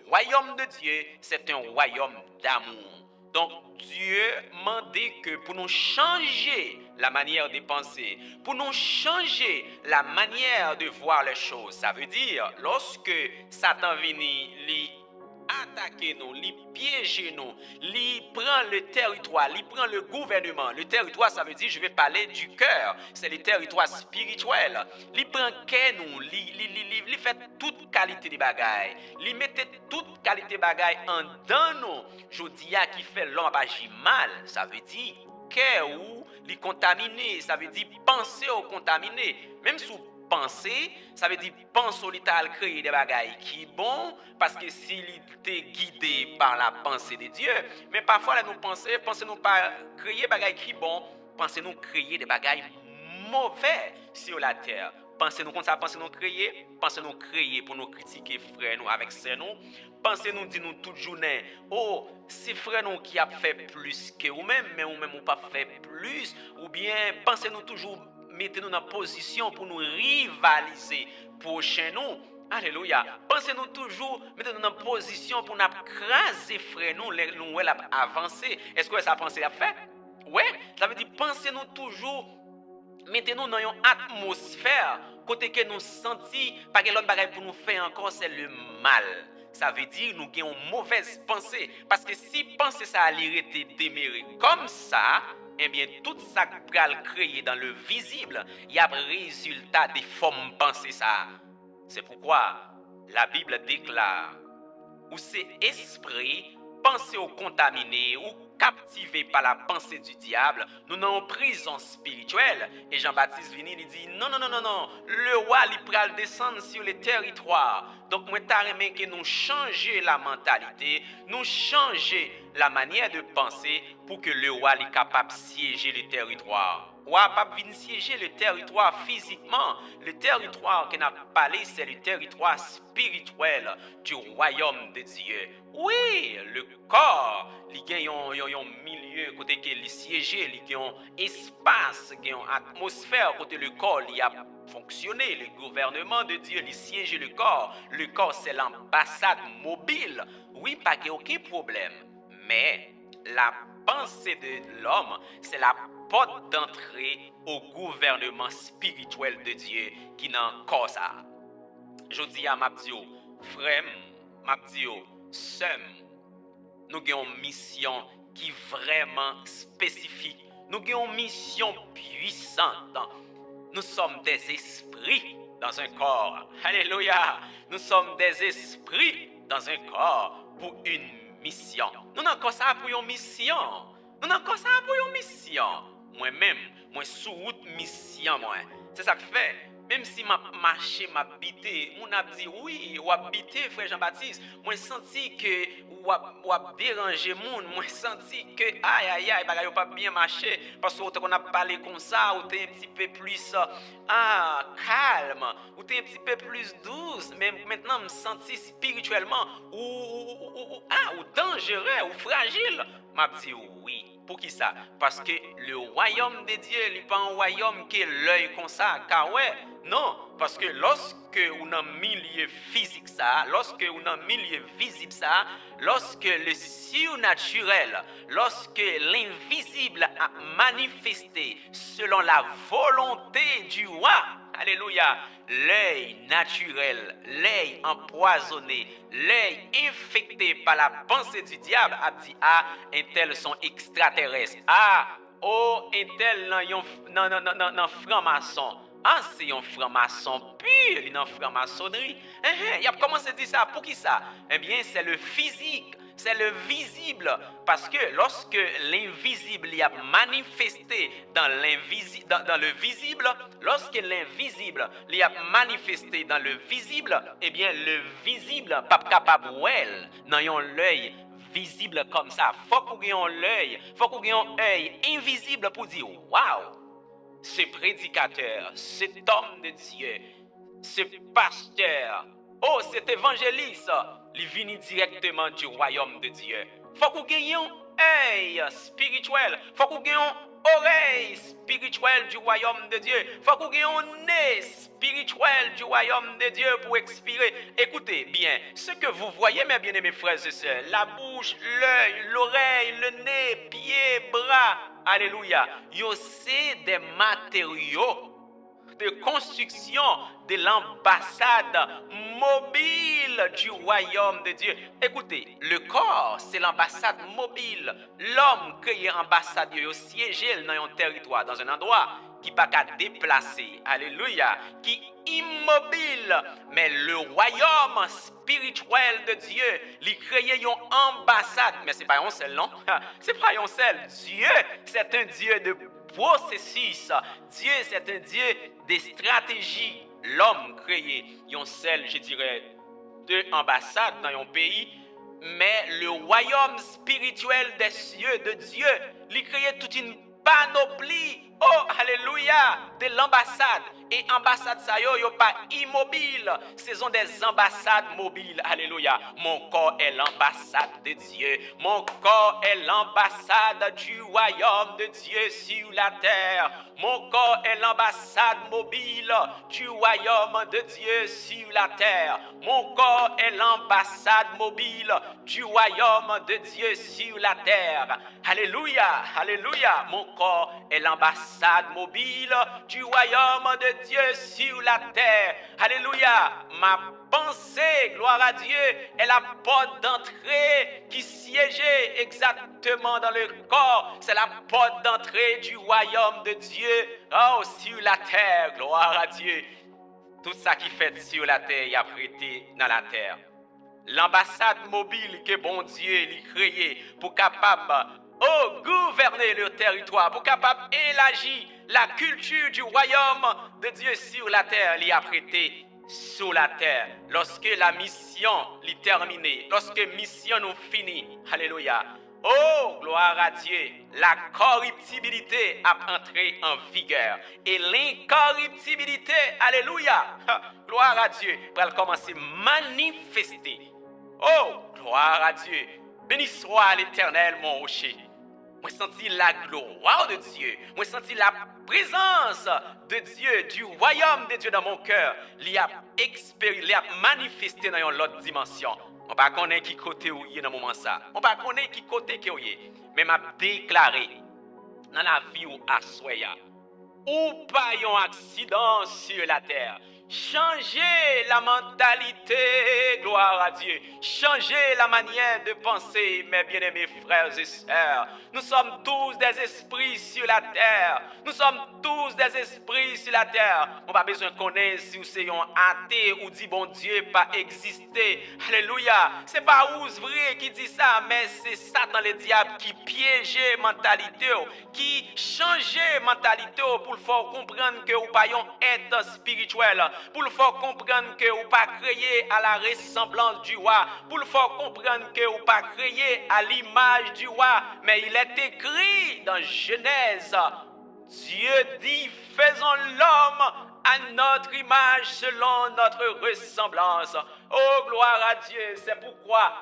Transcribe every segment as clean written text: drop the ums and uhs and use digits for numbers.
royaume de Dieu, c'est un royaume d'amour. Donc, Dieu m'a dit que pour nous changer la manière de penser, pour nous changer la manière de voir les choses, ça veut dire, lorsque Satan vient attaquer nous, li piéger nous, li prend le territoire, li prend le gouvernement. Le territoire, ça veut dire, je vais parler du cœur, c'est le territoire spirituel. Li prend cœur nous, li fait toute qualité de bagaille, li mette toute qualité de bagaille en dans nous. Je dis à qui fait l'homme agir mal, ça veut dire cœur ou li contaminé, ça veut dire penser au contaminé, même sous penser, ça veut dire penser au littéral créer des bagailles qui bon parce que s'il était guidé par la pensée de Dieu, mais parfois là nous penser nous pas créer des bagailles qui bon, penser nous créer des bagailles mauvais sur la terre. Pensez nous comme ça, pensez nous créer pour nous critiquer frère nous avec c'est nous. Pensez nous dire nous toute journée, oh, c'est frère nous qui a fait plus que vous-même, mais vous-même ou pas fait plus, ou bien pensez nous toujours mettez-nous dans position pour nous rivaliser prochain nous. Alléluia. Pensez-nous toujours, mettez-nous dans position pour nous craser frère nous avancer. Est-ce que ça pensée a fait? Ouais, ça veut dire pensez-nous toujours, mettez-nous dans une atmosphère côté que nous senti pas que l'autre bagaille pour nous faire encore c'est le mal. Ça veut dire nous avons une mauvaise pensée parce que si penser ça allait être déméré comme ça, eh bien, tout ça qui va créer dans le visible, il y a un résultat des formes pensées ça. C'est pourquoi la Bible déclare, ou c'est esprit, pensée au contaminé, ou captivé par la pensée du diable, nous sommes en prison spirituelle. Et Jean-Baptiste vient, il dit, non, le roi, il pral descendre sur le territoire. Donc, moi, t'as que nous changer la mentalité, nous changer la manière de penser pour que le roi soit capable de siéger le territoire. Le roi pas venir siéger le territoire physiquement. Le territoire qu'on a parlé, c'est le territoire spirituel du royaume de Dieu. Oui, le corps, il y a un milieu côté que il siéger, il y a un espace, il y a une atmosphère côté le corps, il y a fonctionné. Le gouvernement de Dieu, il siège le corps. Le corps, c'est l'ambassade mobile. Oui, pas qu'il y ait aucun problème. Mais la pensée de l'homme, c'est la porte d'entrée au gouvernement spirituel de Dieu qui n'a encore ça. Je dis à Mabdio, frère, Mabdio, sœur, nous avons une mission qui est vraiment spécifique. Nous avons une mission puissante. Nous sommes des esprits dans un corps. Alléluia. Nous sommes des esprits dans un corps pour une mission. Nous n'avons pas ça pour une mission. Nous n'avons pas ça pour une mission. Moi-même, moi sous route mission moi. C'est ça que fait. Même si m'a marché, m'a bité, mon a dit oui, ou habité frère Jean-Baptiste, moi senti que ou déranger moun, moi senti que aïe bagaille pas bien marché parce que on a parlé comme ça, ou t'es un petit peu plus calme, ou t'es un petit peu plus douce, mais maintenant me senti spirituellement ou dangereux ou fragile. M'a dit oui. Pour qui ça? Parce que le royaume de Dieu n'est pas un royaume qui est l'œil comme ça. Car ouais, non. Parce que lorsque on a un milieu physique ça, lorsque on a un milieu visible ça, lorsque le surnaturel, lorsque l'invisible a manifesté selon la volonté du roi, alléluia, l'œil naturel, l'œil empoisonné, l'œil infecté par la pensée du diable a dit ah, un tel sont extraterrestres. Ah, oh, un tel non franc-maçon. Ah, c'est un franc-maçon pur, il est en franc-maçonnerie. Il a commencé à dire ça, pour qui ça? Eh bien, c'est le physique. C'est le visible, parce que lorsque l'invisible y a manifesté dans le visible, lorsque l'invisible y a manifesté dans le visible, eh bien le visible pas capable n'ayant l'œil visible comme ça. Faut qu'on ait l'œil, faut qu'on ait un œil invisible pour dire waouh, ce prédicateur, cet homme de Dieu, ce pasteur, oh cet évangéliste, il vient directement du royaume de Dieu. Faut qu'on ait un œil spirituel, faut qu'on ait oreille spirituelle du royaume de Dieu. Faut qu'on ait un nez spirituel du royaume de Dieu pour expirer. Écoutez bien, ce que vous voyez, mes bien-aimés frères et sœurs, la bouche, l'œil, l'oreille, le nez, pieds, bras, alléluia, c'est des matériaux de construction de l'ambassade mobile du royaume de Dieu. Écoutez, le corps, c'est l'ambassade mobile. L'homme créé ambassade, il siégé dans un territoire, dans un endroit qui pas qu'à déplacer. Alléluia. Qui immobile. Mais le royaume spirituel de Dieu, il créé une ambassade. Mais c'est pas un seul, non? C'est pas un seul. Dieu, c'est un Dieu de processus. Dieu, c'est un Dieu des stratégies. L'homme créé un seul, je dirais, deux ambassades dans un pays, mais le royaume spirituel des cieux de Dieu, il créé toute une panoplie, oh alléluia, de l'ambassade. Et ambassade ça yo pas immobile, ce sont des ambassades mobiles, alléluia. Mon corps est l'ambassade de Dieu, mon corps est l'ambassade du royaume de Dieu sur la terre. Mon corps est l'ambassade mobile du royaume de Dieu sur la terre. Mon corps est l'ambassade mobile du royaume de Dieu sur la terre. Alléluia, alléluia. Mon corps est l'ambassade mobile du royaume de Dieu sur la terre. Alléluia. Ma pensée, gloire à Dieu, est la porte d'entrée qui siégeait exactement dans le corps. C'est la porte d'entrée du royaume de Dieu. Oh, sur la terre, gloire à Dieu. Tout ça qui fait sur la terre, il a prêté dans la terre. L'ambassade mobile que bon Dieu l'a créé pour capable gouverner le territoire, pour capable élargir la culture du royaume de Dieu sur la terre, il a prêté sur la terre. Lorsque la mission est terminée, lorsque la mission nous finit, alléluia, oh, gloire à Dieu, la corruptibilité a entré en vigueur. Et l'incorruptibilité, alléluia, gloire à Dieu, va commencer à manifester. Oh, gloire à Dieu. Béni soit l'Éternel, mon rocher. Moi, senti la gloire de Dieu. Moi, senti la présence de Dieu, du royaume de Dieu dans mon cœur. Il a manifesté dans une autre dimension. On ne connaît pas qui côté où il est dans le moment ça. On ne connaît pas qui côté où il est. Mais m'a déclaré dans la vie où à soya. Ou pas un accident sur la terre. Changez la mentalité, gloire à Dieu. Changez la manière de penser, mes bien-aimés frères et sœurs. Nous sommes tous des esprits sur la terre. Nous sommes tous des esprits sur la terre. On n'a pas besoin de connaître si vous êtes un athée ou dit bon Dieu pas exister. Alléluia. Ce n'est pas Ouvrier qui dit ça, mais c'est Satan le diable qui piégeait mentalité, qui changeait mentalité pour le faire comprendre que vous pas un être spirituel. Pour le faire comprendre que vous pas créé à la ressemblance du roi, pour le faire comprendre que vous pas créé à l'image du roi, mais il est écrit dans Genèse, Dieu dit, faisons l'homme à notre image selon notre ressemblance. Oh, gloire à Dieu, c'est pourquoi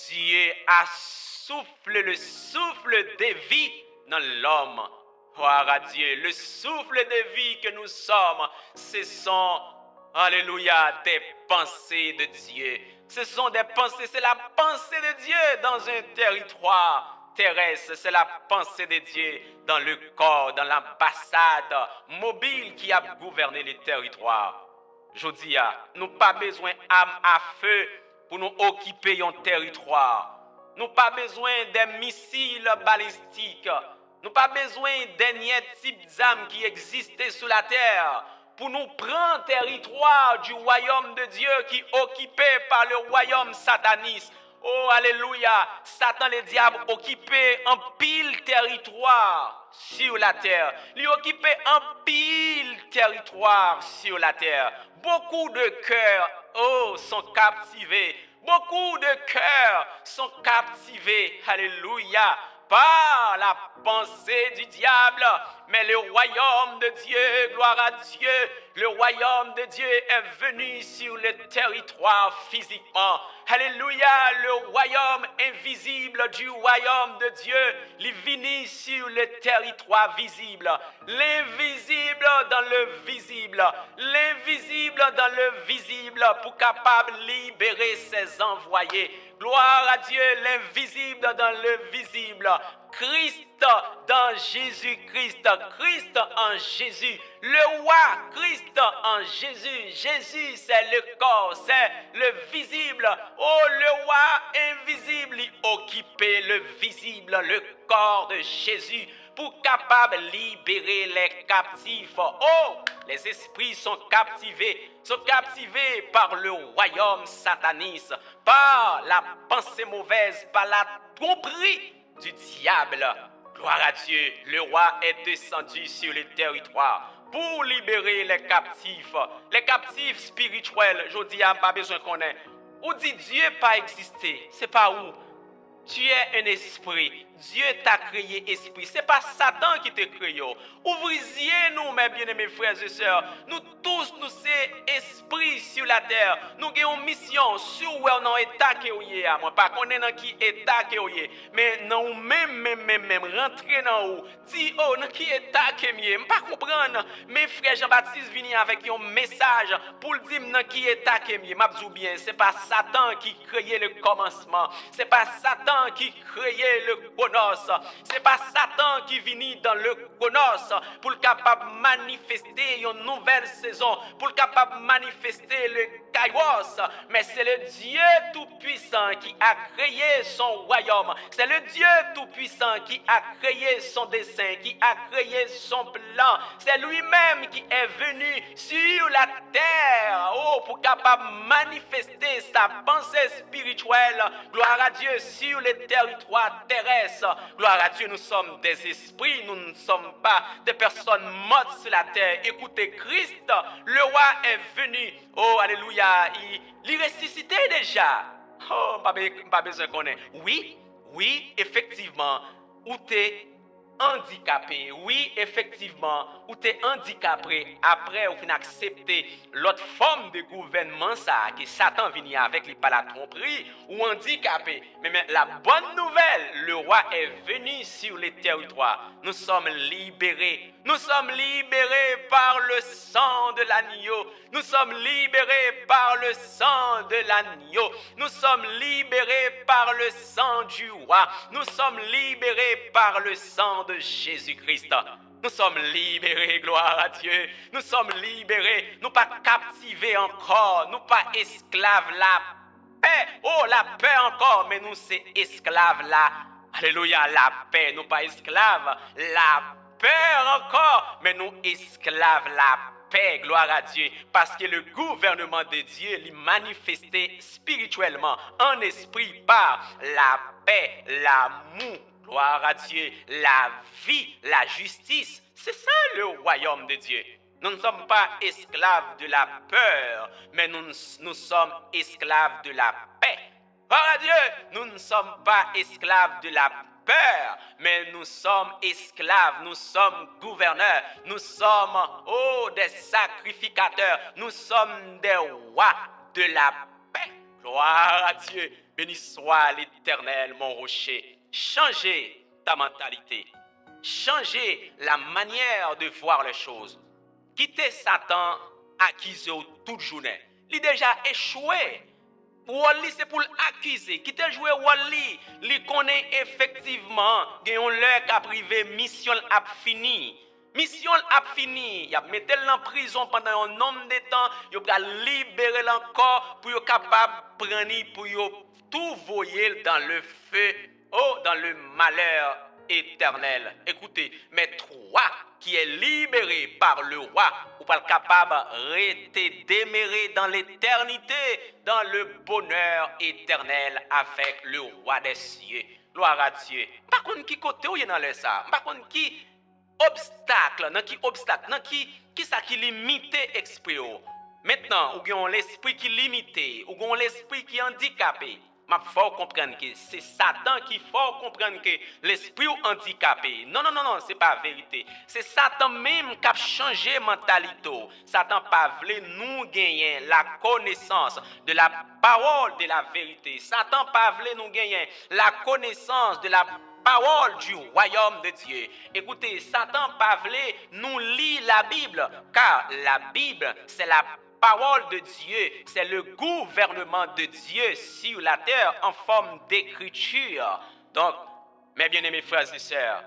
Dieu a soufflé le souffle de vie dans l'homme. Gloire à Dieu, le souffle de vie que nous sommes, ce sont, alléluia, des pensées de Dieu. Ce sont des pensées, c'est la pensée de Dieu dans un territoire terrestre. C'est la pensée de Dieu dans le corps, dans l'ambassade mobile qui a gouverné les territoires. Je dis, nous n'avons pas besoin d'armes à feu pour nous occuper un territoire. Nous n'avons pas besoin des missiles balistiques. Nous n'avons pas besoin d'un type d'armes qui existaient sur la terre pour nous prendre territoire du royaume de Dieu qui est occupé par le royaume sataniste. Oh, alléluia, Satan le diable occupait un pile territoire sur la terre. Il occupait un pile territoire sur la terre. Beaucoup de cœurs, sont captivés. Beaucoup de cœurs sont captivés. Alléluia. Par la pensée du diable, mais le royaume de Dieu, gloire à Dieu, Le royaume de Dieu est venu sur le territoire physiquement. Alléluia, le royaume invisible du royaume de Dieu, il vient sur le territoire visible. L'invisible dans le visible. L'invisible dans le visible pour capable libérer ses envoyés. Gloire à Dieu, l'invisible dans le visible. Christ dans Jésus-Christ, Christ en Jésus, le roi Christ en Jésus. Jésus, c'est le corps, c'est le visible. Oh, le roi invisible, il occupait le visible, le corps de Jésus pour capable libérer les captifs. Oh, les esprits sont captivés par le royaume sataniste, par la pensée mauvaise, par la tromperie du diable. Gloire à Dieu, le roi est descendu sur le territoire pour libérer les captifs spirituels. Je dis, pas besoin qu'on ait. Ou dit Dieu pas existé, c'est pas où. Tu es un esprit. Dieu t'a créé esprit. Ce n'est pas Satan qui t'a créé. Ouvrisiez nous, mes bien-aimés frères et sœurs. Nous tous, nous sommes esprits sur la terre. Nous avons une mission sur où on est état que est. Moi, pas qu'on est dans qui état que est. Mais non, même, rentrer dans où. Dis, oh, dans qui état que est. Je ne comprends. Mes frères Jean-Baptiste viennent avec un message pour dire dans qui état que est. Je dis bien, ce n'est pas Satan qui créait le commencement. Ce n'est pas Satan qui créait le chronos. Ce n'est pas Satan qui vient dans le chronos pour capable manifester une nouvelle saison, pour capable manifester le kairos, mais c'est le Dieu tout-puissant qui a créé son royaume. C'est le Dieu tout-puissant qui a créé son dessein, qui a créé son plan. C'est lui-même qui est venu sur la terre, oh, pour capable manifester sa pensée spirituelle. Gloire à Dieu sur les territoires terrestres. Gloire à Dieu, nous sommes des esprits, nous ne sommes pas des personnes mortes sur la terre. Écoutez, Christ, le roi est venu. Oh, alléluia, il ressuscitait déjà. Oh, pas besoin qu'on ait. Oui, effectivement, où t'es handicapé. Oui, effectivement, ou t'es handicapé après ou fin accepter l'autre forme de gouvernement ça que Satan vient avec les pas la tromperie ou handicapé. Mais la bonne nouvelle, le roi est venu sur les territoires. Nous sommes libérés. Nous sommes libérés par le sang de l'agneau. Nous sommes libérés par le sang de l'agneau. Nous sommes libérés par le sang du roi. Nous sommes libérés par le sang de Jésus-Christ. Nous sommes libérés, gloire à Dieu. Nous sommes libérés. Nous pas captivés encore. Nous pas esclaves la paix. Oh, la paix encore, mais nous c'est esclaves là. Alléluia, la paix. Nous pas esclaves la paix encore, mais nous esclaves la paix, gloire à Dieu, parce que le gouvernement de Dieu lui manifesté spirituellement en esprit par la paix, l'amour, gloire à Dieu, la vie, la justice. C'est ça le royaume de Dieu. Nous ne sommes pas esclaves de la peur, mais nous sommes esclaves de la paix. Gloire à Dieu, nous ne sommes pas esclaves de la peur, mais nous sommes esclaves, nous sommes gouverneurs, nous sommes, oh, des sacrificateurs, nous sommes des rois de la paix. Gloire à Dieu, béni soit l'Éternel, mon rocher. Changez ta mentalité, changez la manière de voir les choses. Quittez Satan accusé toute journée. Il a déjà échoué. Wally c'est pour l'accuser. Qui te joué Wally, il connaît effectivement que l'heure qu'a privé mission a fini. Mission a fini. Il a mis en prison pendant un nombre de temps, il a libéré encore pour être capable de prendre pour tout voyer dans le feu, oh, dans le malheur éternel. Écoutez, mais toi qui est libéré par le roi, ou pas capable de rester demeuré dans l'éternité, dans le bonheur éternel avec le roi des cieux. Gloire à Dieu. Par contre, qui côté ou dans le ça? Par contre, qui obstacle, dans qui ça qui limite l'esprit? Maintenant, ou avez l'esprit qui limité, ou avez l'esprit qui handicapé. m'a faut comprendre que c'est Satan qui faut comprendre que l'esprit handicapé. Non, non, non, non, c'est pas vérité. C'est Satan même qui a changé mentalité. Satan pas voulu nous gagner la connaissance de la parole de la vérité. Satan pas voulu nous gagner la connaissance de la parole du royaume de Dieu. Écoutez, Satan pas voulu nous lire la Bible, car la Bible, c'est la parole de Dieu, c'est le gouvernement de Dieu sur la terre en forme d'écriture. Donc, mes bien-aimés frères et sœurs,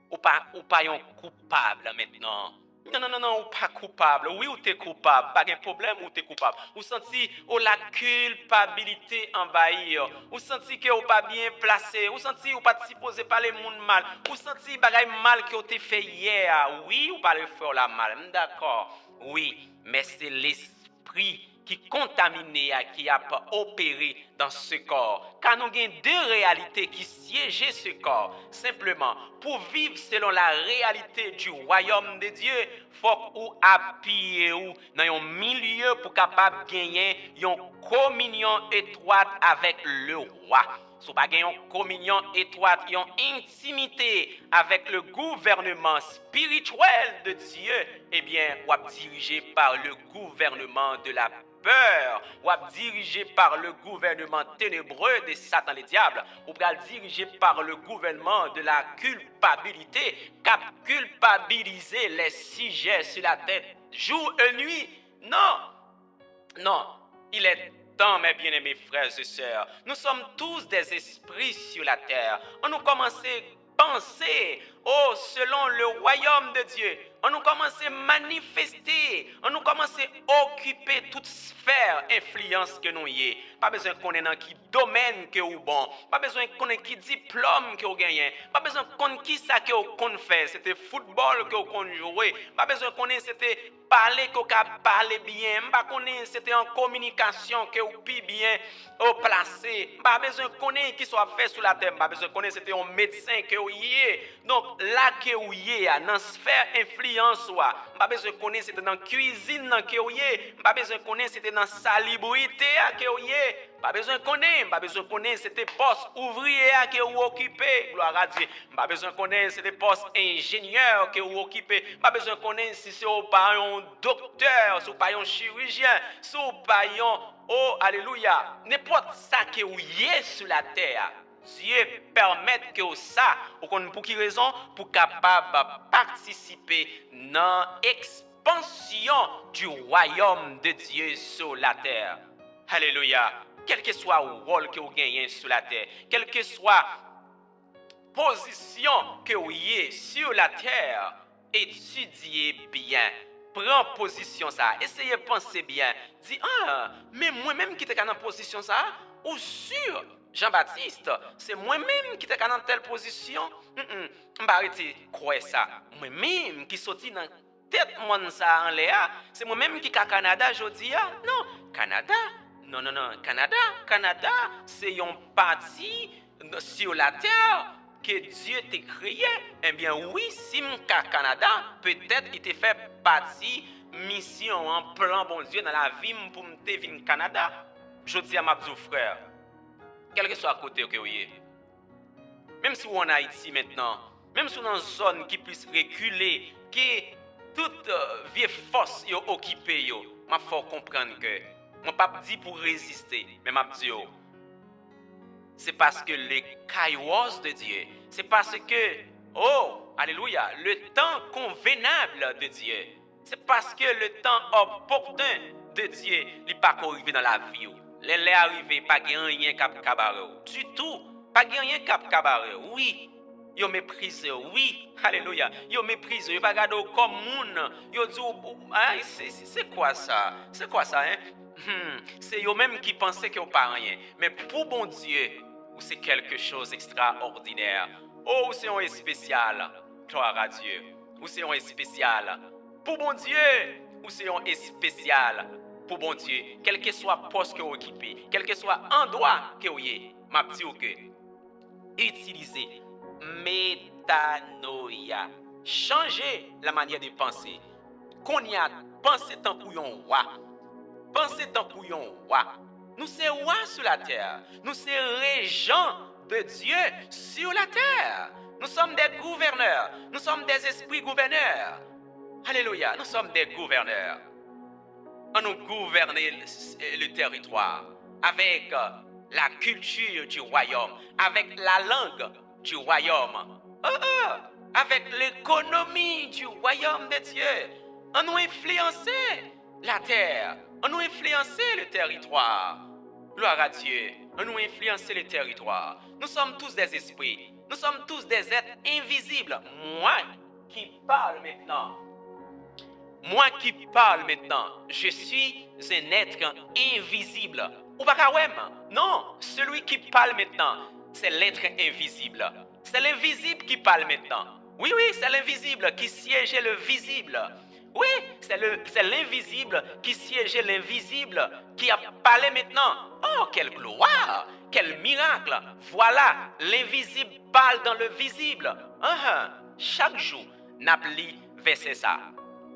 ou pas un coupable maintenant. Non, non, non, non, ou pas coupable. Oui, ou t'es coupable. Pas de problème, ou t'es coupable. Ou senti ou la culpabilité envahir. Ou senti que ou pas bien placé. Ou senti ou pas supposé parler monde mal. Ou senti bagay mal que ou t'es fait hier. Oui, ou pas le faire la mal. D'accord. Oui, mais c'est l'esprit qui contaminé qui a opéré dans ce corps. Car nous avons deux réalités qui siègent ce corps. Simplement, pour vivre selon la réalité du royaume de Dieu, il faut ou appuyer ou dans un milieu pour capable gagner une communion étroite avec le roi. Si vous n'avez pas une communion étroite, une intimité avec le gouvernement spirituel de Dieu, eh bien, vous êtes dirigé par le gouvernement de la peur, ou dirigé par le gouvernement ténébreux de Satan le diable, ou dirigé par le gouvernement de la culpabilité, qui a culpabilisé les sujets sur la tête jour et nuit. Non, non, il est temps, mes bien-aimés frères et sœurs, nous sommes tous des esprits sur la terre. On nous commence à penser, selon le royaume de Dieu. On nous commence à manifester, on nous commence à occuper toute sphère influence que nous y. Pas besoin de connaître dans qui domaine que vous bon, pas besoin de connaître qui diplôme que vous gagnez, pas besoin de connaître qui ça que vous connaissez faire, c'était football que vous connaissez jouer, pas besoin de connaître c'était parler que vous parler bien, pas connaître c'était en communication que vous pi bien au placé, pas besoin de connaître qui soit fait sur la terre, pas besoin de connaître c'était un médecin que vous y. Donc là que vous y dans sphère influence pas besoin de connaître c'était dans cuisine que vous y, pas besoin de connaître c'était dans salubrité que vous y. Pas besoin de connaître, c'était poste ouvrier que vous occupez, gloire à Dieu. Pas besoin de connaître, c'était poste ingénieur que vous occupez. Pas besoin de connaître si c'est pas un docteur, si c'est pas un chirurgien, si c'est pas un, oh, alléluia, n'importe ça que vous y sur la terre. Dieu permet que ça, pour quelle raison? Pour capable participer dans l'expansion du royaume de Dieu sur la terre. Alléluia. Quel que soit le rôle que vous gagnez sur la terre, quelle que soit la position que vous ayez sur la terre, étudiez bien. Prends position ça. Essayez de penser bien. Dis, mais moi-même qui suis dans position ça, ou sûr, Jean-Baptiste, c'est moi-même qui suis dans telle position. Je vais arrêter de croire ça. Moi-même qui sorti dans tête monde ça en l'air, c'est moi-même qui suis au Canada aujourd'hui. Non, Canada. Non, non, non. Canada, c'est un parti sur la terre que Dieu t'a créé. Eh bien, oui, si je suis au Canada, peut-être il t'a fait partie mission en plan bon Dieu dans la vie pour me venir au Canada. Je dis à ma frère, quel que soit le côté que vous êtes, même si vous êtes en Haïti maintenant, même si vous êtes dans une zone qui puisse reculer, que toute vieille force est occupée, il faut comprendre que je ne pas dit pour résister, mais je dis c'est parce que les kairos de Dieu, c'est parce que, oh, alléluia, le temps convenable de Dieu, c'est parce que le temps opportun de Dieu n'est pas arrivé dans la vie. Les arrivés, pas rien cap cabaret. Du tout, pas rien cap cabaret. Oui, yo méprisé, oui, alléluia. Yo méprisé, yo pas regarder comme moun. Yo dit, c'est quoi ça? C'est quoi ça, hein? C'est eux même qui pensaient qu'ils n'ont pas rien. Mais pour bon Dieu, c'est quelque chose d'extraordinaire. Oh, c'est un spécial. Gloire à Dieu. Ou c'est un spécial. Pour bon Dieu, ou c'est un spécial. Pour bon Dieu, quel que soit le poste que vous occupez, quel que soit l'endroit que vous ayez, m'a dit que utilisez métanoïa. Changez la manière de penser. Qu'on y a pensé tant pour un roi. penser tant pour un roi. Nous sommes rois sur la terre. Nous sommes régents de Dieu sur la terre. Nous sommes des gouverneurs. Nous sommes des esprits gouverneurs. Alléluia, nous sommes des gouverneurs. On nous gouverne le territoire avec la culture du royaume, avec la langue du royaume, avec l'économie du royaume de Dieu. On nous influence la terre, on nous influence le territoire. Gloire à Dieu, on nous influence le territoire. Nous sommes tous des esprits, nous sommes tous des êtres invisibles. Moi qui parle maintenant, je suis un être invisible. Ou pas quand même? Non, celui qui parle maintenant, c'est l'être invisible. C'est l'invisible qui parle maintenant. Oui, c'est l'invisible qui siégeait le visible. Oui, c'est l'invisible qui siégeait l'invisible qui a parlé maintenant. Oh, quelle gloire! Quel miracle! Voilà, l'invisible parle dans le visible. Chaque jour, n'a lu verset ça.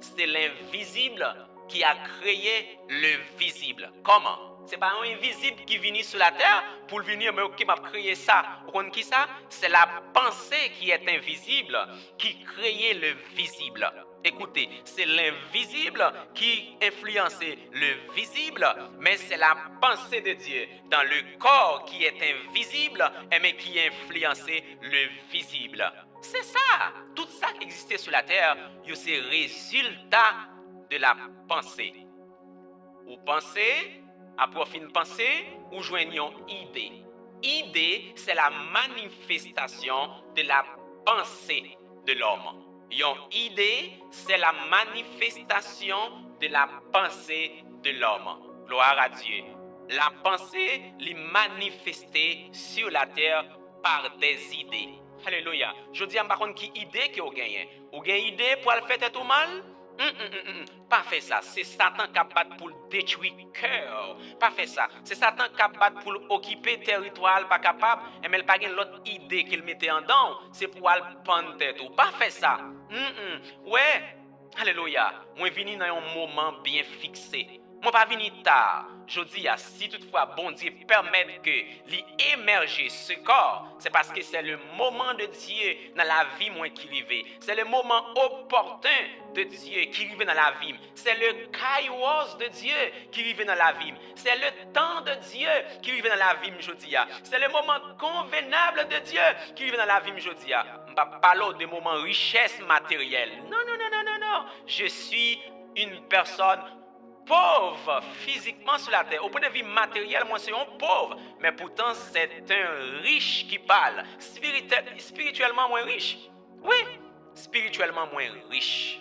C'est l'invisible qui a créé le visible. Comment? C'est pas un invisible qui vient sur la terre pour venir mais qui m'a créé ça. Vous comprenez qui ça? C'est la pensée qui est invisible qui crée le visible. Écoutez, c'est l'invisible qui influence le visible, mais c'est la pensée de Dieu dans le corps qui est invisible, mais qui influence le visible. C'est ça. Tout ça qui existait sur la terre, c'est le résultat de la pensée. Ou pensez, après une pensée, ou joignez une idée. Idée, c'est la manifestation de la pensée de l'homme. Une idée, c'est la manifestation de la pensée de l'homme. Gloire à Dieu. La pensée est manifestée sur la terre par des idées. Alléluia. Je dis à ma qui idée que vous gagnez. Vous gagnez idée pour le faire tout mal? Pas fait ça. C'est Satan qui a battu pour détruire le cœur. Pas fait ça. C'est Satan qui a battu pour occuper le territoire, pas capable. Et mais il pas l'autre idée qu'il mettait en dedans. C'est pour aller prendre tête. Pas fait ça. Ouais. Alléluia. Moi venu dans un moment bien fixé. Moi pas venu tard. Je dis, si toutefois bon Dieu permet que l'émerger ce corps, c'est parce que c'est le moment de Dieu dans la vie moi qui vivait. C'est le moment opportun de Dieu qui vivait dans la vie. C'est le kairos de Dieu qui vivait dans la vie. C'est le temps de Dieu qui vivait dans la vie, je dis. C'est le moment convenable de Dieu qui vivait dans la vie, je dis. Je ne parle pas de moment richesse matérielle. Non. Je suis une personne pauvre physiquement sur la terre. Au point de vue matériel, moi c'est un pauvre. Mais pourtant, c'est un riche qui parle. Spirituellement moins riche. Oui, spirituellement moins riche.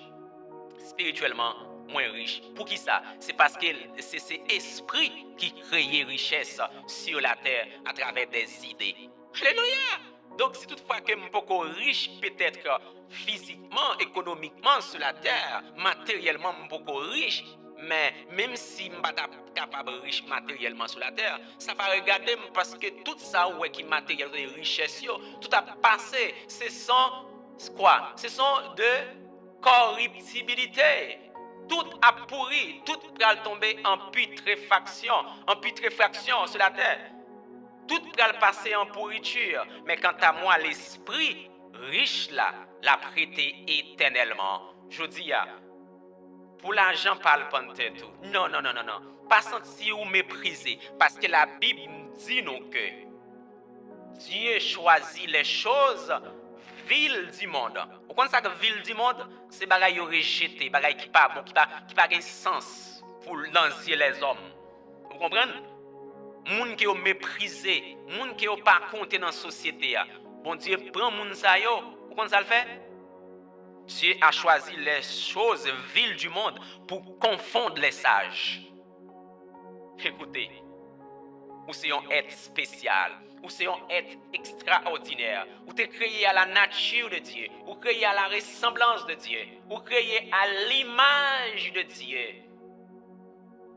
Spirituellement moins riche. Pour qui ça? C'est parce que c'est cet esprit qui crée richesse sur la terre à travers des idées. Alléluia! Donc, si toutefois que je suis beaucoup riche, peut-être physiquement, économiquement sur la terre, matériellement, je suis beaucoup riche, mais même si je ne suis pas capable de riche matériellement sur la terre, ça va regarder parce que tout ça qui est matériel de richesse, tout a passé. Ce sont quoi? Ce sont de corruptibilité. Tout a pourri, tout va tomber en putréfaction sur la terre. Tout va passer en pourriture. Mais quant à moi, l'esprit riche là, l'a prêté éternellement. Je dis, pour l'argent, parle pas de tout. Non. Pas sentir ou mépriser. Parce que la Bible dit nous que Dieu choisit les choses viles du monde. Vous comprenez ça que ville du monde? C'est bagaille rejeté, bagaille qui pas bon, qui pas de sens pour lancer les hommes. Vous comprenez? Moun qui ont méprisé, moun qui ont pas compté dans la société. Bon Dieu prend moun sa yo. Vous comprenez ça le fait? Dieu a choisi les choses viles du monde pour confondre les sages. Écoutez, ou c'est un être spécial, ou c'est un être extraordinaire, ou tu es créé à la nature de Dieu, ou créé à la ressemblance de Dieu, ou créé à l'image de Dieu,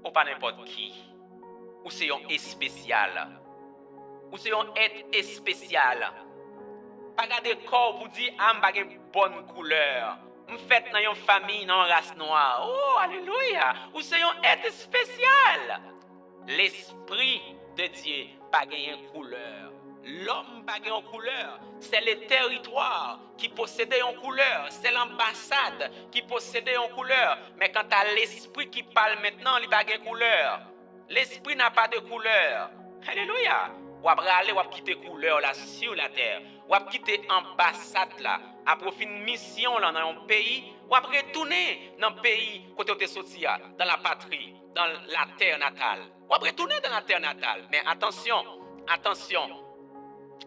ou pas n'importe qui, ou c'est un être spécial, ou c'est un être spécial. Pas garder corps pour dire ah m'pa une bonne couleur, fait dans une famille, dans une race noire. Oh, alléluia. Ou c'est un être spécial. L'esprit de Dieu pas gagné couleur. L'homme pas gagné couleur. C'est le territoire qui possédait une couleur. C'est l'ambassade qui possédait une couleur. Mais quand à l'esprit qui parle maintenant, il pas gagné couleur. L'esprit n'a pas de couleur. Alléluia. Ou après aller, ou après quitter couleur là sur la terre. Ou après quitter ambassade là. Après une mission là dans un pays. Ou après retourner dans le pays côté où tu es sorti, dans la patrie, dans la terre natale. Ou après retourner dans la terre natale. Mais attention, attention.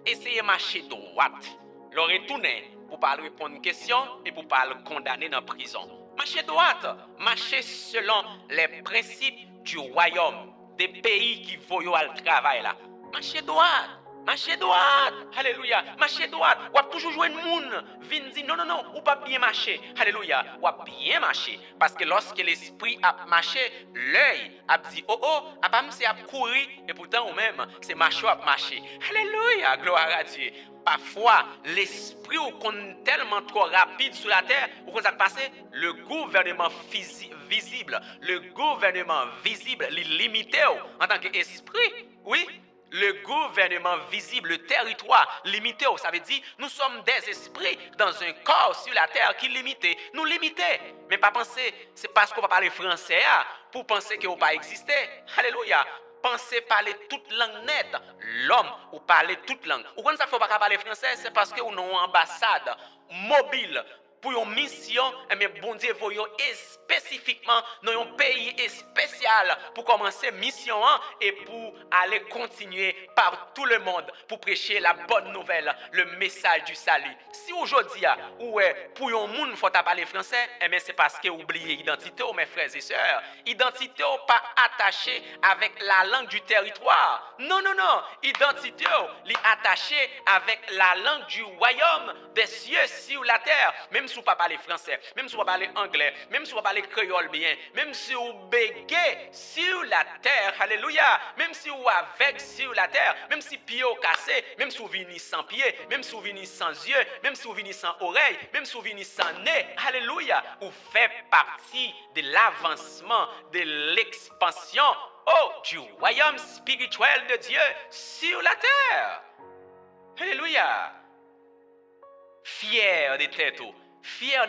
Essayez de marcher droite. Le retourner pour pas répondre aux questions et pour pas le condamner dans la prison. Marchez droite. Marchez selon les principes du royaume, des pays qui voyons le travail là. Marchez droite. Marchez droite. Alléluia. Marchez droite. Ou toujours jouer un monde. Vin dit non, non, non. Ou pas bien marcher. Alléluia. Ou bien marcher. Parce que lorsque l'esprit a marché, l'œil a dit oh oh, a pas c'est a courir. Et pourtant, ou même, c'est marcher a marcher. Alléluia. Gloire à Dieu. Parfois, l'esprit est tellement trop rapide sur la terre, ou qu'on s'est passé, le gouvernement visible, limité en tant qu'esprit, oui. Le gouvernement visible, le territoire limité, ça veut dire nous sommes des esprits dans un corps sur la terre qui limité, nous limité. Mais pas penser, c'est parce qu'on va parler français pour penser que vous pas exister. Alléluia. Pensez parler toute langue nette. L'homme ou parler toute langue. Ou quand ça faut pas parler français, c'est parce que nous avons une ambassade mobile pour une mission, mais bon Dieu voyons spécifiquement dans un pays spécial pour commencer mission et pour aller continuer par tout le monde pour prêcher la bonne nouvelle, le message du salut. Si aujourd'hui pour un monde faut parler français, mais c'est parce que oubliez identité mes frères et sœurs. Identité pas attachée avec la langue du territoire. Non non non, identité est attachée avec la langue du royaume des cieux sur la terre. Même si vous ne parlez pas français, même si vous ne parlez pas anglais, même si vous ne parlez pas créole bien, même si vous bégayez sur la terre, alléluia, même si vous avec sur la terre, même si pied au cassé, même si vous venez sans pied, même si vous venez sans yeux, même si vous venez sans oreille, même si vous venez sans nez, alléluia, vous faites partie de l'avancement, de l'expansion du royaume spirituel de Dieu sur la terre. Alléluia. Fier de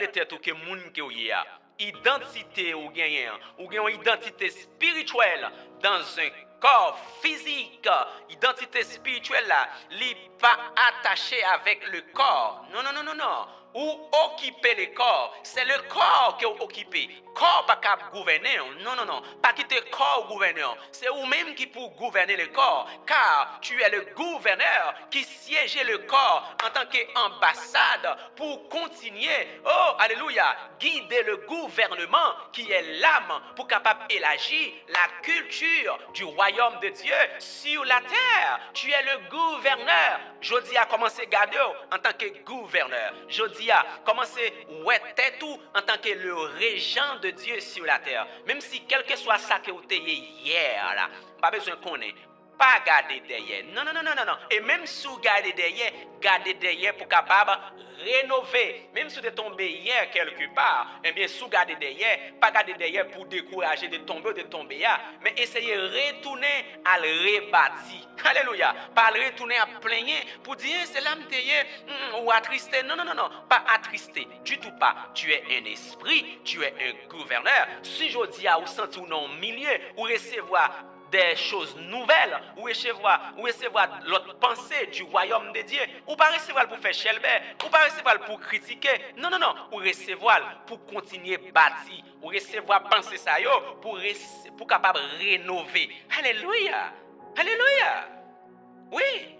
tête que moun que ou a identité ou gagnant ou une identité spirituelle dans un corps physique. Identité spirituelle là, li pas attaché avec le corps. Non non non non non. Ou occuper le corps, c'est le corps qui est occupé. Corps pas cap gouverner. Non non non, pas quitter corps gouverneur. C'est vous-même qui pour gouverner le corps, car tu es le gouverneur qui siège le corps en tant qu'ambassade pour continuer. Oh alléluia, guider le gouvernement qui est l'âme pour capable élargir la culture du royaume de Dieu sur la terre. Tu es le gouverneur. Jodi a commencé garder en tant que gouverneur. Jodi a commencé ouais tout en tant que le régent de Dieu sur la terre. Même si quel que soit ça que vous avez hier là, pas besoin qu'on ait. Pas garder derrière. Non, non, non, non, non. Et même si vous gardez derrière pour capable rénover. Même si vous êtes tombé hier quelque part, eh bien, si vous gardez derrière, pas garder derrière pour décourager de tomber, mais essayez de retourner à le rebâtir. Alléluia. Pas retourner à plaigner pour dire c'est l'âme ou attristé. Non, non, non, non. Pas attristé. Du tout pas. Tu es un esprit, tu es un gouverneur. Si je dis à vous sentir dans le milieu, ou recevoir des choses nouvelles, ou recevoir l'autre pensée du royaume de Dieu, ou pas recevoir pour faire chelbert, ou pas recevoir pour critiquer, non, non, non, ou recevoir pour continuer bâtir, ou recevoir penser ça pour capable rénover. Alléluia, alléluia, oui.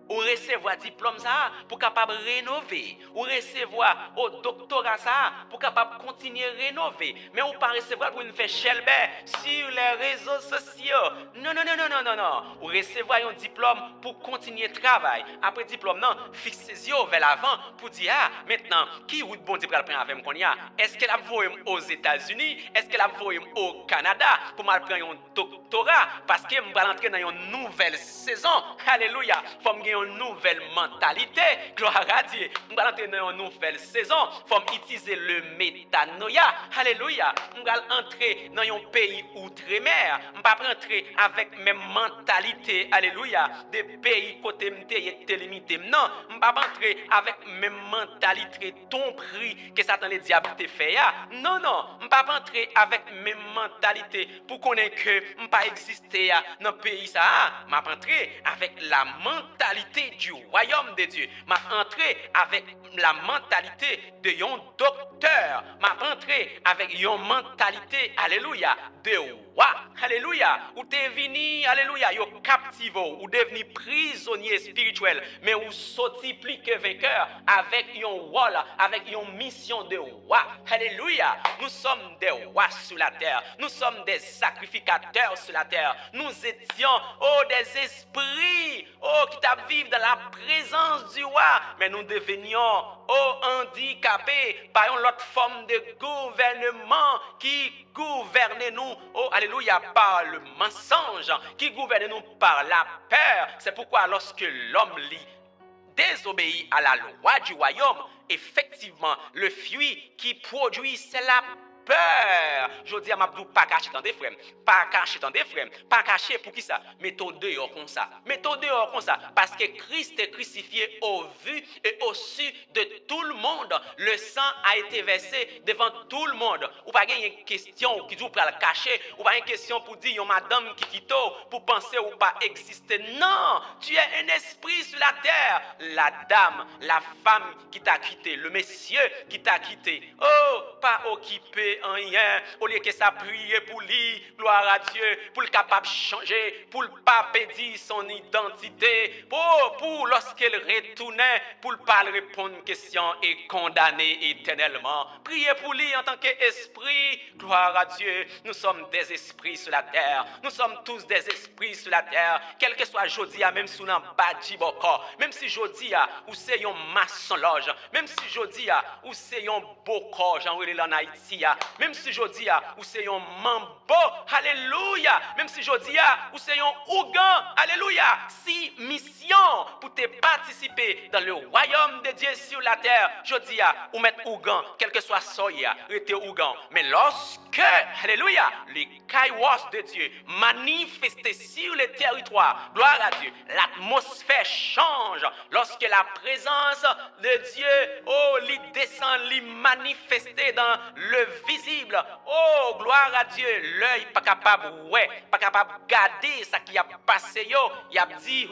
Ou recevoir diplôme ça pour capable rénover, ou recevoir au doctorat ça pour capable continuer rénover, mais ou pas recevoir pour une faire chelbert sur les réseaux sociaux. Non non non non non non non. Ou recevoir un diplôme pour continuer travail. Après diplôme non, fixer ses yeux vers l'avant pour dire maintenant qui route bon Dieu pour prendre avec moi. Est-ce qu'elle a voulu aux États-Unis? Est-ce qu'elle a voulu au Canada pour m'apprendre un doctorat parce que me va entrer dans une nouvelle saison. Alléluia. Faut me une nouvelle mentalité. Gloire à Dieu. Nous allons entrer dans une nouvelle saison. Il faut utiliser le métanoïa. Alléluia. Nous allons entrer dans un pays outre-mer. On ne va pas entrer avec mes mentalités. Alléluia. Des pays côté m'était limité. Non, on ne va pas entrer avec mes mentalités ton prix que Satan le diable te fait. Non, non. On ne va pas entrer avec mes mentalités pour connaître que je ne pas exister dans le pays. Ça, je vais entrer avec la mentalité du royaume de Dieu. Je vais entrer avec la mentalité de un docteur. Je vais entrer avec une mentalité, alléluia, de roi. Alléluia. Ou t'es venu, alléluia, yo captivo, ou devenu prisonnier spirituel, mais ou sorti plus que vainqueur avec un rôle, avec une mission de roi. Alléluia. Nous sommes des rois sur la terre. Nous sommes des sacrificateurs sur la terre. Nous étions, des esprits, qui vivent dans la présence du roi, mais nous devenions, handicapés par une autre forme de gouvernement qui gouverne nous, alléluia, par le mensonge, qui gouverne nous par la peur. C'est pourquoi lorsque l'homme désobéit à la loi du royaume, effectivement, le fruit qui produit, c'est la peur. Je dis à Mabdou, pas caché dans des frères, pas caché dans des frères, pas caché pour qui ça? Mettez dehors comme ça. Mettez dehors comme ça. Parce que Christ est crucifié au vu et au su de tout le monde. Le sang a été versé devant tout le monde. Ou pas une question qui dit pour le cacher, ou pas une question pour dire madame qui quitte pour penser ou pas exister. Non, tu es un esprit sur la terre. La dame, la femme qui t'a quitté, le monsieur qui t'a quitté. Pas occupé en rien, au lieu que ça prier pour lui, gloire à Dieu, pour le capable de changer, pour le pas perdre son identité, pour lorsqu'elle retournait, pour le pas répondre aux questions et condamner éternellement. Priez pour lui en tant qu'esprit, gloire à Dieu. Nous sommes des esprits sur la terre, nous sommes tous des esprits sur la terre, quel que soit Jodia, même si nous n'avons pas d'iboko, même si Jodia, ou c'est un maçon loge, même si Jodia, ou c'est un boko, j'en relève en Haïti, même si je dis ou c'est un mambo, alléluia, même si je dis ou c'est un ougan, alléluia, si mission pour te participer dans le royaume de Dieu sur la terre, je dis ou mettre ougan, quel que soit soya, rete ougan, mais lorsque, alléluia, les kairos de Dieu manifestés sur le territoire, gloire à Dieu, l'atmosphère change, lorsque la présence de Dieu, lui descend, lui manifester dans le visible. Gloire à Dieu, l'œil pas capable, pas capable de garder ce qui a passé. Il a dit,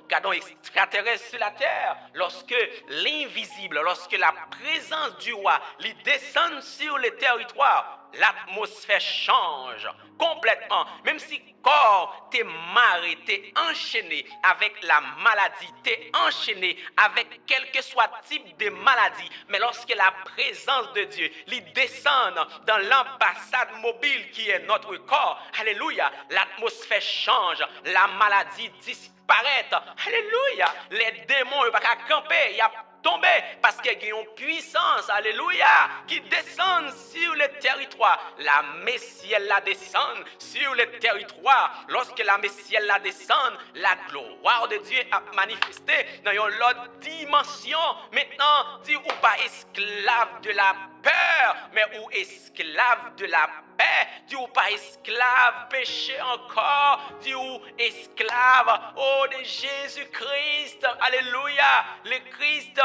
gardons extraterrestre sur la terre. Lorsque l'invisible, lorsque la présence du roi lui descend sur le territoire, l'atmosphère change complètement. Même si corps t'es marré, t'es enchaîné avec la maladie, t'es enchaîné avec quel que soit type de maladie, mais lorsque la présence de Dieu lui descend dans l'ambassade mobile qui est notre corps, alléluia, l'atmosphère change, la maladie disparaît, alléluia, les démons ne peuvent pas camper, il y a tomber parce qu'il y a une puissance, alléluia, qui descend sur le territoire. La Messie, elle la descend sur le territoire. Lorsque la Messie, elle la descend, la gloire de Dieu a manifesté dans une autre dimension. Maintenant, dis ou pas esclave de la peur, mais ou esclave de la paix, dis ou pas esclave péché encore, dis ou esclave, de Jésus-Christ, alléluia, le Christ,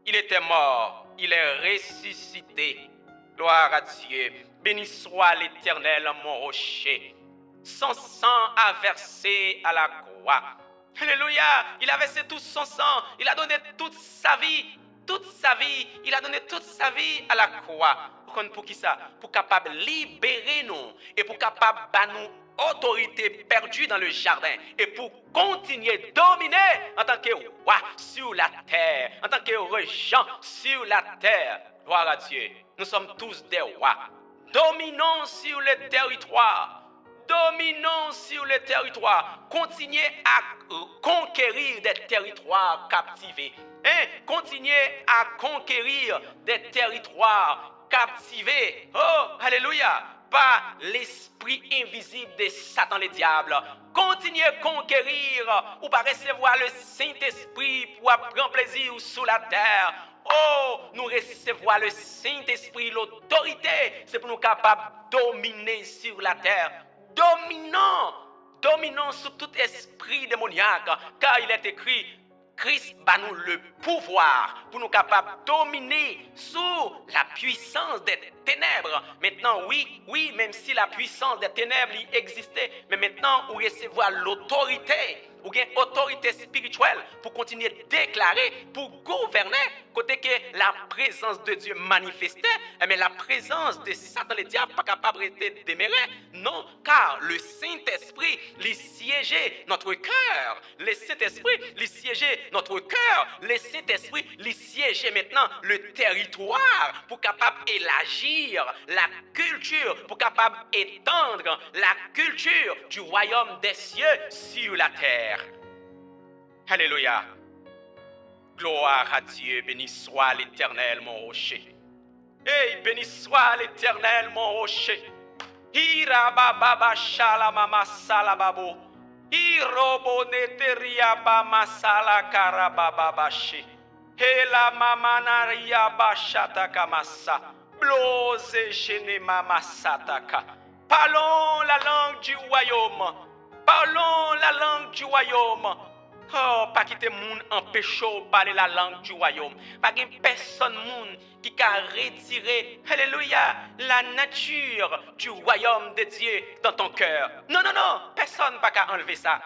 il était mort, il est ressuscité, gloire à Dieu, béni soit l'Éternel, mon rocher, son sang a versé à la croix, alléluia, il a versé tout son sang, il a donné toute sa vie, il a donné toute sa vie à la croix. Pour qui ça? Pour capable libérer nous et pour capable nous autorité perdue dans le jardin et pour continuer dominer en tant que roi sur la terre, en tant que régent sur la terre. Gloire à Dieu. Nous sommes tous des rois. Dominons sur le territoire. Dominons sur le territoire. Continuez à conquérir des territoires captivés. Continuez à conquérir des territoires captivés. Alléluia. pas l'esprit invisible de Satan le diable. Continuez à conquérir ou pas recevoir le Saint-Esprit pour prendre plaisir sous la terre. Oh, nous recevoir le Saint-Esprit, l'autorité, c'est pour nous capables de dominer sur la terre. Dominant sur tout esprit démoniaque, car il est écrit, Christ bat nous le pouvoir pour nous capables de dominer sous la puissance des ténèbres. Maintenant, oui, même si la puissance des ténèbres existait, mais maintenant, on recevoir l'autorité, ou bien autorité spirituelle pour continuer de déclarer, pour gouverner, côté que la présence de Dieu manifestait, mais la présence de Satan le diable pas capable de demeurer. Non, car le Saint-Esprit, il siégeait notre cœur. Le Saint-Esprit, il siégeait notre cœur. Le Saint-Esprit, il siégeait maintenant le territoire pour capable élargir la culture, pour capable étendre la culture du royaume des cieux sur la terre. Alléluia. Gloire à Dieu, béni soit l'Éternel, mon rocher. Hey, béni soit l'Éternel, mon rocher. Irababa shalamama salababo. Iroboneteria bama sala karabababashi. Hela mamanaria bashata kamasa. Blose gene mama sataka. Parlons la langue du royaume. Parlons la langue du royaume. Oh, pas quitter moun empêche parler la langue du royaume. Pas qu'il personne moun qui a retiré, alléluia, la nature du royaume de Dieu dans ton cœur. Non, personne pas qu'à enlever ça.